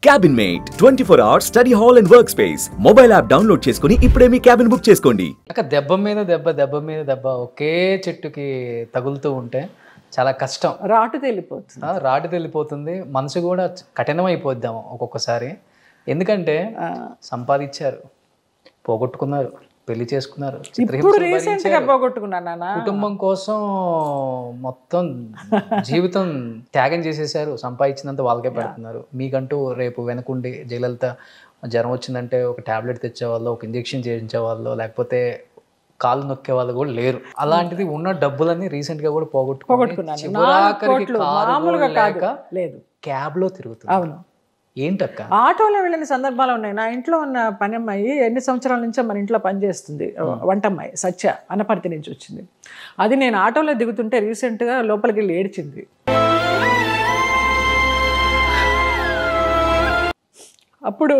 Cabin mate 24 hours study hall and work space mobile app download చేసుకుని ఇప్పుడే మీ cabin book చేసుకోండి. దెబ్బ మీద దెబ్బ దెబ్బ మీద దెబ్బ ఒకే చెట్టుకి తగులుతూ ఉంటే చాలా కష్టం. రాటు తెలిపోతుంది, మనసు కూడా కఠినమైపోద్దాము ఒక్కొక్కసారి. ఎందుకంటే సంపాదించారు, పోగొట్టుకున్నారు, పెళ్లి చేసుకున్నారు, కుటుంబం కోసం మొత్తం జీవితం త్యాగం చేసేసారు, సంపాదించినంత వాళ్ళకే పెడుతున్నారు. మీకంటూ రేపు వెనకుండి జయలలిత జ్వరం వచ్చిందంటే ఒక టాబ్లెట్ తెచ్చేవాళ్ళు, ఒక ఇంజెక్షన్ చేయించేవాళ్ళు, లేకపోతే కాళ్ళు నొక్కే వాళ్ళు కూడా లేరు. అలాంటిది ఉన్న డబ్బులన్నీ రీసెంట్ గా కూడా పోగొట్టుకున్నారు. క్యాబ్ లో తిరుగుతుంది. అవును, ఏంటక్క ఆటోలో వెళ్ళిన సందర్భాలు ఉన్నాయి. నా ఇంట్లో ఉన్న పని అమ్మాయి ఎన్ని సంవత్సరాల నుంచో మన ఇంట్లో పనిచేస్తుంది, వంటమ్మాయి సత్య, అనపర్తి నుంచి వచ్చింది. అది నేను ఆటోలో దిగుతుంటే రీసెంట్గా లోపలికి వెళ్ళి ఏడ్చింది. అప్పుడు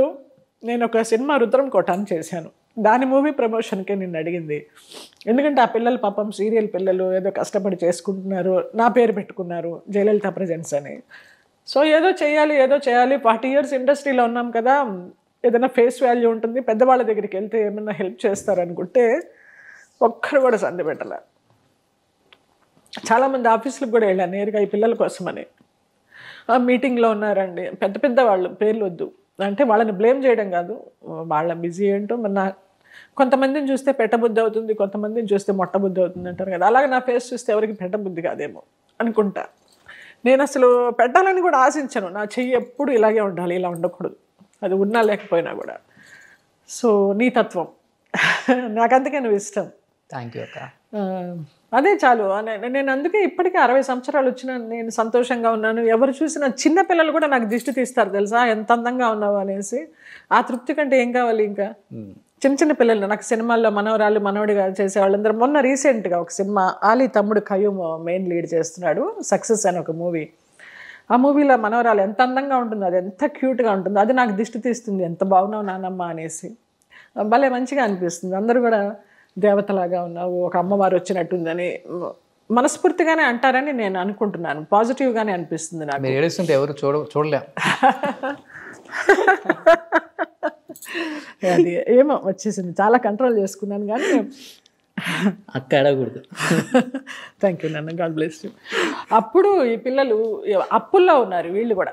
నేను ఒక సినిమా రుద్రం కోటాన్ని చేశాను. దాని మూవీ ప్రమోషన్కే నిన్ను అడిగింది. ఎందుకంటే ఆ పిల్లలు పాపం సీరియల్ పిల్లలు ఏదో కష్టపడి చేసుకుంటున్నారు, నా పేరు పెట్టుకున్నారు జయలలిత ప్రజెంట్స్ అని. సో ఏదో చేయాలి 40 years ఇండస్ట్రీలో ఉన్నాం కదా, ఏదైనా ఫేస్ వాల్యూ ఉంటుంది, పెద్దవాళ్ళ దగ్గరికి వెళ్తే ఏమన్నా హెల్ప్ చేస్తారనుకుంటే ఒక్కరు కూడా సంధి పెట్టలే. చాలామంది ఆఫీసులకు కూడా వెళ్ళాను నేరుగా ఈ పిల్లల కోసమని. మీటింగ్లో ఉన్నారండి పెద్ద వాళ్ళు, పేర్లు వద్దు అంటే వాళ్ళని బ్లేమ్ చేయడం కాదు, వాళ్ళ బిజీ ఏంటో. మన కొంతమందిని చూస్తే పెట్టబుద్ధి అవుతుంది, కొంతమందిని చూస్తే మొట్టబుద్ధి అవుతుంది అంటారు కదా, అలాగే నా ఫేస్ చూస్తే ఎవరికి పెట్టబుద్ధి కాదేమో అనుకుంటా. నేను అసలు పెట్టాలని కూడా ఆశించను, నా చెయ్యి ఎప్పుడు ఇలాగే ఉండాలి, ఇలా ఉండకూడదు, అది ఉన్నా లేకపోయినా కూడా. సో నీ తత్వం నాకు అందుకే నువ్వు ఇష్టం. థ్యాంక్ యూ అక్క. అదే చాలు. నేను అందుకే ఇప్పటికీ 60 సంవత్సరాలు వచ్చినా నేను సంతోషంగా ఉన్నాను. ఎవరు చూసినా చిన్నపిల్లలు కూడా నాకు దిష్టి తీస్తారు తెలుసా, ఎంత అందంగా ఉన్నావు అనేసి. ఆ తృప్తి కంటే ఏం కావాలి ఇంకా. చిన్న పిల్లలు నాకు సినిమాల్లో మనవరాలు మనవడిగా చేసే వాళ్ళందరూ. మొన్న రీసెంట్గా ఒక సినిమా, ఆలీ తమ్ముడు ఖయూమ్ మెయిన్ లీడ్ చేస్తున్నాడు, సక్సెస్ అని ఒక మూవీ. ఆ మూవీలో మనవరాలు ఎంత అందంగా ఉంటుందో, అది ఎంత క్యూట్గా ఉంటుందో, అది నాకు దిష్టి తీస్తుంది, ఎంత బాగున్నావు నానమ్మ అనేసి. భలే మంచిగా అనిపిస్తుంది. అందరూ కూడా దేవతలాగా ఉన్నావు, ఒక అమ్మవారు వచ్చినట్టుందని మనస్ఫూర్తిగానే అంటారని నేను అనుకుంటున్నాను. పాజిటివ్గానే అనిపిస్తుంది నాకు. ఏడుస్తుంటే ఎవరు చూడలే. అది ఏమో వచ్చేసింది, చాలా కంట్రోల్ చేసుకున్నాను కానీ అక్క అడగకూడదు. థ్యాంక్ యూ నాన్న, గాడ్ బ్లెస్ యూ. అప్పుడు ఈ పిల్లలు అప్పుల్లో ఉన్నారు, వీళ్ళు కూడా.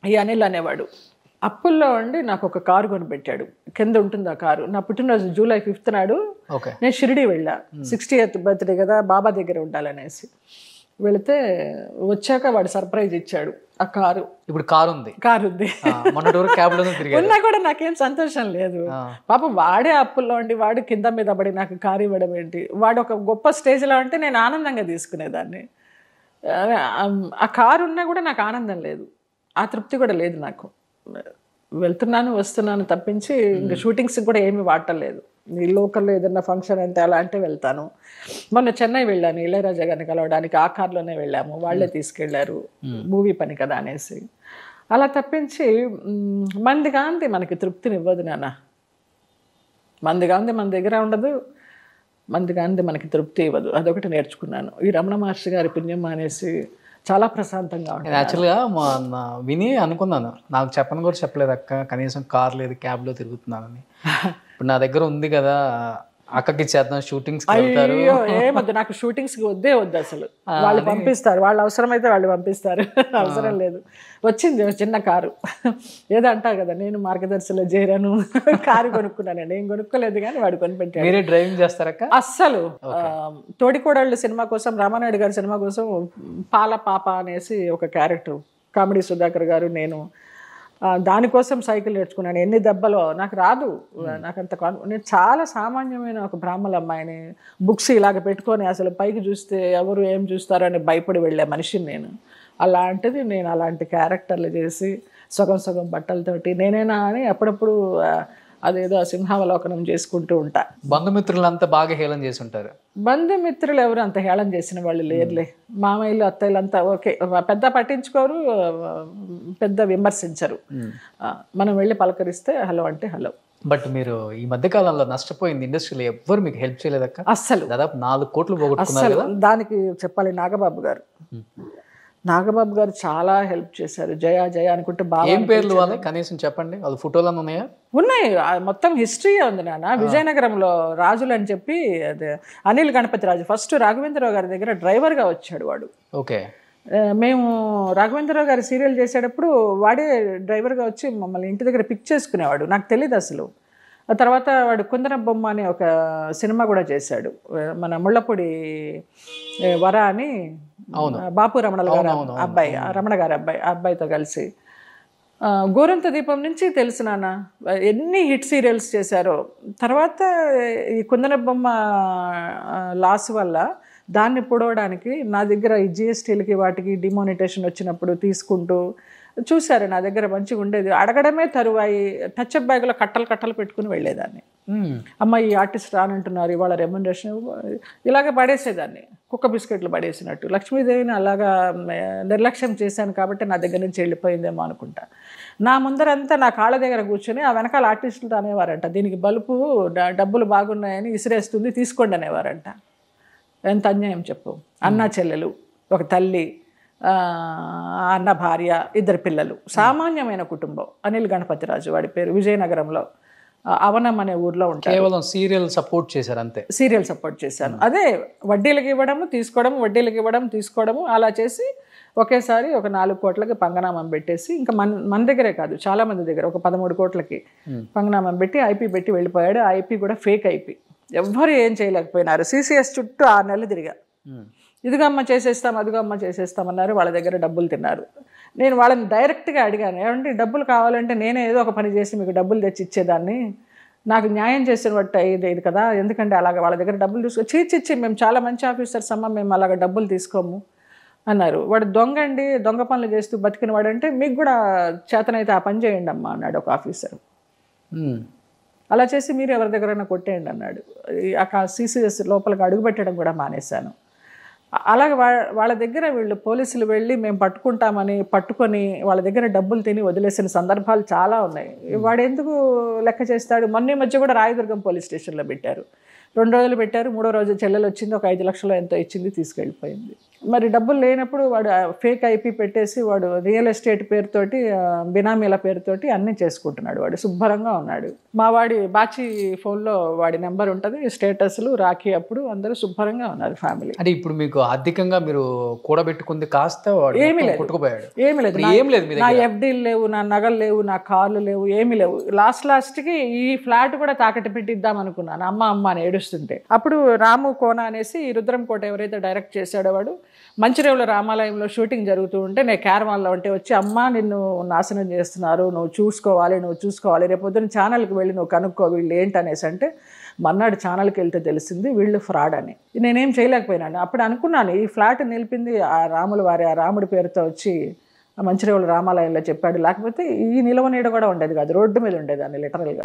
ఈ అనిల్ అనేవాడు అప్పుల్లో ఉండి నాకు ఒక కారు కొనిపెట్టాడు. కింద ఉంటుంది ఆ కారు. నా పుట్టినరోజు July 5th నాడు నేను షిరిడి వెళ్ళా, 60th బర్త్డే కదా, బాబా దగ్గర ఉండాలనేసి వెళితే వచ్చాక వాడు సర్ప్రైజ్ ఇచ్చాడు. ఆ కారు ఇప్పుడు కారు ఉంది ఉన్నా కూడా నాకేం సంతోషం లేదు. పాపం వాడే అప్పుల్లో ఉండి వాడు కింద మీద పడి నాకు కారు ఇవ్వడం ఏంటి. వాడు ఒక గొప్ప స్టేజ్లో ఉంటే నేను ఆనందంగా తీసుకునేదాన్ని. ఆ కారు ఉన్నా కూడా నాకు ఆనందం లేదు, ఆ తృప్తి కూడా లేదు నాకు. వెళ్తున్నాను వస్తున్నాను తప్పించి ఇంకా షూటింగ్స్కి కూడా ఏమీ వాడటలేదు. ఈ లోకల్లో ఏదన్నా ఫంక్షన్ అంటే అలా అంటే వెళ్తాను. మొన్న చెన్నై వెళ్ళాను ఇళయరాజా గారిని కలవడానికి, ఆ కార్లోనే వెళ్ళాము, వాళ్ళే తీసుకెళ్లారు, మూవీ పని కదా అనేసి. అలా తప్పించి మంది కాంతి మనకి తృప్తిని ఇవ్వదు నాన్న. మంది కాంతి మన దగ్గర ఉండదు, మంది కాంతి మనకి తృప్తి ఇవ్వదు. అదొకటి నేర్చుకున్నాను ఈ రమణ మహర్షి గారి పుణ్యం అనేసి. చాలా ప్రశాంతంగా ఉంటుంది. యాక్చువల్గా విని అనుకున్నాను, నాకు చెప్పను కూడా చెప్పలేదు అక్క, కనీసం కార్ లేదు క్యాబ్లో తిరుగుతున్నానని. ఇప్పుడు నా దగ్గర ఉంది కదా, అక్కకి చేద్దాం, షూటింగ్స్ ఏమొద్దు నాకు, షూటింగ్స్కి వద్దు అసలు. వాళ్ళు పంపిస్తారు, వాళ్ళు అవసరమైతే వాళ్ళు పంపిస్తారు, అవసరం లేదు. వచ్చింది చిన్న కారు, ఏదో అంటారు కదా, నేను మార్గదర్శిలో చేరాను, కారు కొనుక్కున్నాను. నేను కొనుక్కోలేదు కానీ వాడు కొనిపెట్టాడు. మీరే డ్రైవింగ్ చేస్తారక్క? అస్సలు. తోడికోడళ్ళు సినిమా కోసం, రామానాయుడు గారి సినిమా కోసం పాల పాప అనేసి ఒక క్యారెక్టర్, కామెడీ సుధాకర్ గారు, నేను దానికోసం సైకిల్ నేర్చుకున్నాను. ఎన్ని దెబ్బలో నాకు రాదు, నాకంత నేను చాలా సామాన్యమైన ఒక బ్రాహ్మణ అమ్మాయిని. బుక్స్ ఇలాగ పెట్టుకొని అసలు పైకి చూస్తే ఎవరు ఏం చూస్తారో అని భయపడి వెళ్ళే మనిషిని నేను. అలాంటిది నేను అలాంటి క్యారెక్టర్లు చేసి సగం బట్టలతోటి నేనేనా అని అప్పుడప్పుడు అదేదో సింహావలోకనం చేసుకుంటూ ఉంటా. బంధుమిత్రులంతా బాగా హేళన చేసి ఉంటారు. బంధుమిత్రులు ఎవరు అంత హేళన చేసిన వాళ్ళు లేరులే. మామయ్యలు అత్తయ్యలంతా ఓకే, పెద్ద పట్టించుకోరు, పెద్ద విమర్శించరు. మనం వెళ్ళి పలకరిస్తే హలో అంటే హలో. బట్ మీరు ఈ మధ్య కాలంలో నష్టపోయింది ఇండస్ట్రీలో ఎవ్వరు మీకు హెల్ప్ చేయలేదక్క? అస్సలు. దాదాపు 4 కోట్లు పోగొట్టుకున్నారు. దానికి చెప్పాలి నాగబాబు గారు. నాగబాబు గారు చాలా హెల్ప్ చేశారు. జయ జయ అనుకుంటే బాగా ఏం పేర్లు వాళ్ళ కనీసం చెప్పండి, వాళ్ళ ఫోటోలు ఉన్నాయా? ఉన్నాయి, మొత్తం హిస్టరీ ఉంది నాన్న. విజయనగరంలో రాజులు అని చెప్పి అదే అనిల్ గణపతి రాజు ఫస్ట్ రాఘవేంద్రరావు గారి దగ్గర డ్రైవర్గా వచ్చాడు వాడు. ఓకే. మేము రాఘవేంద్రరావు గారి సీరియల్ చేసేటప్పుడు వాడే డ్రైవర్గా వచ్చి మమ్మల్ని ఇంటి దగ్గర పిక్ చేసుకునేవాడు. నాకు తెలియదు అసలు. ఆ తర్వాత వాడు కుందన బొమ్మ అనే ఒక సినిమా కూడా చేశాడు. మన ముళ్ళపూడి వర అని బాపు రమణల గారు అబ్బాయి, రమణ గారి అబ్బాయి, ఆ అబ్బాయితో కలిసి గోరంత దీపం నుంచి తెలుసు నాన్న. ఎన్ని హిట్ సీరియల్స్ చేశారో. తర్వాత ఈ కుందన బొమ్మ లాస్ వల్ల దాన్ని పొడవడానికి నా దగ్గర ఈ జిఎస్టీలకి వాటికి డిమానిటేషన్ వచ్చినప్పుడు తీసుకుంటూ చూశారు. నా దగ్గర మంచిగా ఉండేది. అడగడమే తరువాయి టచ్అప్ బ్యాగ్లో కట్టలు కట్టలు పెట్టుకుని వెళ్ళేదాన్ని. అమ్మ ఈ ఆర్టిస్ట్ రానంటున్నారు, ఇవాళ రెమ్యునరేషన్, ఇలాగ పడేసేదాన్ని, కుక్క బిస్కెట్లు పడేసినట్టు. లక్ష్మీదేవిని అలాగా నిర్లక్ష్యం చేశాను కాబట్టి నా దగ్గర నుంచి వెళ్ళిపోయిందేమో అనుకుంటా. నా ముందరంతా నా కాళ్ళ దగ్గర కూర్చొని ఆ వెనకాల ఆర్టిస్టులు అనేవారంట, దీనికి బలుపు డబ్బులు బాగున్నాయని విసిరేస్తుంది, తీసుకోండి అనేవారంట. ఎంత అన్యాయం చెప్పు. అన్నా చెల్లెలు, ఒక తల్లి, అన్న భార్య, 2 పిల్లలు, సామాన్యమైన కుటుంబం. అనిల్ గణపతి రాజు వాడి పేరు. విజయనగరంలో అవనం అనే ఊర్లో ఉంటారు. కేవలం సీరియల్ సపోర్ట్ చేశారు అంతే. సీరియల్ సపోర్ట్ చేశాను. అదే వడ్డీలకు ఇవ్వడము తీసుకోవడము, వడ్డీలకు ఇవ్వడం తీసుకోవడము, అలా చేసి ఒకేసారి ఒక 4 కోట్లకి పంగనామం పెట్టేసి, ఇంకా మన దగ్గరే కాదు చాలా మంది దగ్గర ఒక 13 కోట్లకి పంగనామం పెట్టి ఐపీ పెట్టి వెళ్ళిపోయాడు. ఆ ఐపీ కూడా ఫేక్ ఐపీ. ఎవ్వరు ఏం చేయలేకపోయినారు. సిసిఎస్ చుట్టూ 6 నెలలు తిరిగా, ఇదిగో అమ్మ చేసేస్తాం, అదిగో అమ్మ చేసేస్తామన్నారు. వాళ్ళ దగ్గర డబ్బులు తిన్నారు. నేను వాళ్ళని డైరెక్ట్గా అడిగాను, ఏమంటే డబ్బులు కావాలంటే నేనే ఏదో ఒక పని చేసి మీకు డబ్బులు తెచ్చి ఇచ్చేదాన్ని, నాకు న్యాయం చేసిన బట్టి ఇది కదా, ఎందుకంటే అలాగ వాళ్ళ దగ్గర డబ్బులు తీసుకో చీచిచ్చి, మేము చాలా మంచి ఆఫీసర్స్ అమ్మ, మేము అలాగ డబ్బులు తీసుకోము అన్నారు. వాడు దొంగ అండి, దొంగ పనులు చేస్తూ బతికిన వాడంటే, మీకు కూడా చేతనైతే ఆ పని చేయండి అమ్మా అన్నాడు ఒక ఆఫీసర్. అలా చేసి మీరు ఎవరి దగ్గరైనా కొట్టేయండి అన్నాడు. ఆ సిసిఎస్ లోపలికి అడుగుపెట్టడం కూడా మానేశాను. అలాగే వాళ్ళ దగ్గర వీళ్ళు పోలీసులు వెళ్ళి మేము పట్టుకుంటామని పట్టుకొని వాళ్ళ దగ్గర డబ్బులు తిని వదిలేసిన సందర్భాలు చాలా ఉన్నాయి. వాడు ఎందుకు లెక్క చేస్తాడు. మొన్న మధ్య కూడా రాయదుర్గం పోలీస్ స్టేషన్లో పెట్టారు. 2 రోజులు పెట్టారు. 3వ రోజు చెల్లెలు వచ్చింది, ఒక 5 లక్షలు ఎంతో ఇచ్చింది, తీసుకెళ్ళిపోయింది. మరి డబ్బులు లేనప్పుడు వాడు ఫేక్ ఐపీ పెట్టేసి వాడు రియల్ ఎస్టేట్ పేరుతోటి, బినామీల పేరుతోటి అన్నీ చేసుకుంటున్నాడు. వాడు శుభ్రంగా ఉన్నాడు. మా వాడి బాచి ఫోన్లో వాడి నెంబర్ ఉంటుంది, స్టేటస్లు రాఖీ అప్పుడు అందరూ శుభ్రంగా ఉన్నారు ఫ్యామిలీ. అంటే ఇప్పుడు మీకు ఆర్థికంగా మీరు కూడబెట్టుకుంది కాస్త ఏమీ లేదు, కొట్టుకుపోయాడు. ఏమీ లేదు. నా ఎఫ్డీలు లేవు, నా నగలు లేవు, నా కార్లు లేవు, ఏమీ లేవు. లాస్ట్కి ఈ ఫ్లాట్ కూడా తాకట్టు పెట్టిద్దాం అనుకున్నాను. అమ్మ అని ఏడుస్తుంటే అప్పుడు రాము కోన అనేసి రుద్రం కోట ఎవరైతే డైరెక్ట్ చేశాడో వాడు మంచిర్యాల రామాలయంలో షూటింగ్ జరుగుతూ ఉంటే నేను క్యారవాన్లో ఉంటే వచ్చి, అమ్మ నిన్ను నాశనం చేస్తున్నారు, నువ్వు చూసుకోవాలి, రేపొద్దున ఛానల్కి వెళ్ళి నువ్వు కనుక్కో వీళ్ళు ఏంటనేసి అంటే, మన్నాడు ఛానల్కి వెళ్తే తెలిసింది వీళ్ళు ఫ్రాడ్ అని. నేనేం చేయలేకపోయినాను. అప్పుడు అనుకున్నాను ఈ ఫ్లాట్ నిలిపింది ఆ రాముడి పేరుతో వచ్చి మంచిర్యాల రామాలయంలో చెప్పాడు, లేకపోతే ఈ నిలవ నీడ కూడా ఉండేది కాదు, రోడ్డు మీద ఉండేదాన్ని లిటరల్గా.